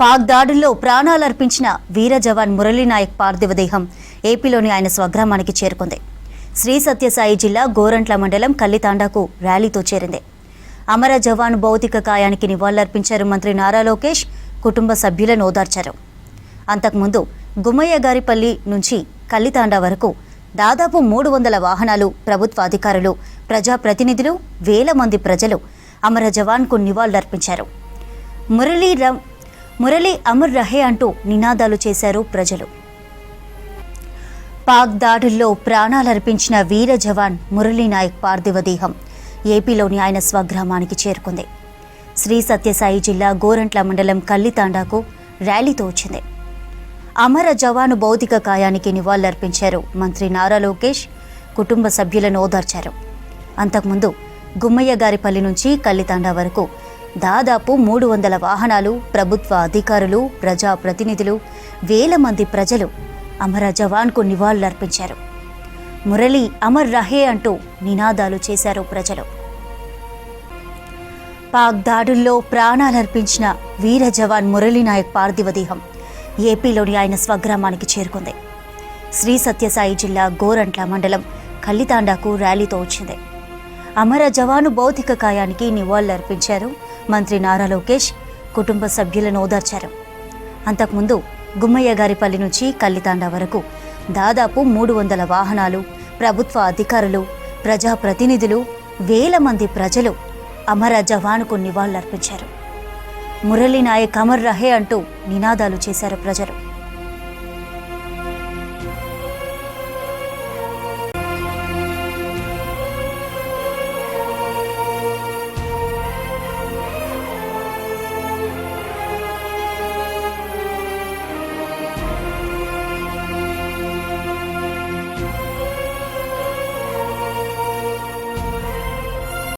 పాక్ దాడుల్లో ప్రాణాలర్పించిన వీర జవాన్ మురళీ నాయక్ పార్థివ దేహం ఏపీలోని ఆయన స్వగ్రామానికి చేరుకుంది. శ్రీ సత్యసాయి జిల్లా గోరంట్ల మండలం కల్లితాండాకు ర్యాలీతో చేరింది. అమర జవాన్ భౌతిక కాయానికి నివాళులర్పించారు మంత్రి నారా లోకేష్. కుటుంబ సభ్యులను ఓదార్చారు. అంతకుముందు గుమ్మయ్యగారిపల్లి నుంచి కల్లితాండా వరకు దాదాపు 300 వాహనాలు, ప్రభుత్వ అధికారులు, ప్రజాప్రతినిధులు, వేల మంది ప్రజలు అమర జవాన్కు నివాళులర్పించారు. మురళీ అమర్ రహే అంటూ నినాదాలు చేశారు ప్రజలు. పాక్ దాడుల్లో ప్రాణాలర్పించిన వీర జవాన్ మురళీ నాయక్ పార్థివ దేహం ఏపీలోని ఆయన స్వగ్రామానికి చేరుకుంది. శ్రీ సత్యసాయి జిల్లా గోరంట్ల మండలం కల్లితాండాకు ర్యాలీతో వచ్చింది. అమర జవాను భౌతిక కాయానికి నివాళులర్పించారు మంత్రి నారా లోకేష్. కుటుంబ సభ్యులను ఓదార్చారు. అంతకుముందు గుమ్మయ్యగారిపల్లి నుంచి కల్లితాండా వరకు దాదాపు 300 వాహనాలు, ప్రభుత్వ అధికారులు, ప్రజాప్రతినిధులు, వేల మంది ప్రజలు అమర జవాన్కు నివాళులర్పించారు. మురళీ అమర్ రహే అంటూ నినాదాలు చేశారు ప్రజలు. పాక్ దాడుల్లో ప్రాణాలర్పించిన వీర జవాన్ మురళీ నాయక్ పార్థివ దేహం ఏపీలోని ఆయన స్వగ్రామానికి చేరుకుంది. శ్రీ సత్యసాయి జిల్లా గోరంట్ల మండలం కల్లితాండాకు ర్యాలీతో వచ్చింది. అమర జవాను భౌతిక కాయానికి నివాళులర్పించారు మంత్రి నారా లోకేష్. కుటుంబ సభ్యులను ఓదార్చారు. అంతకుముందు గుమ్మయ్యగారిపల్లి నుంచి కల్లితాండా వరకు దాదాపు 300 వాహనాలు, ప్రభుత్వ అధికారులు, ప్రజాప్రతినిధులు, వేల మంది ప్రజలు అమర జవానుకు నివాళులర్పించారు. మురళీ నాయక్ అమర్ రహే అంటూ నినాదాలు చేశారు ప్రజలు.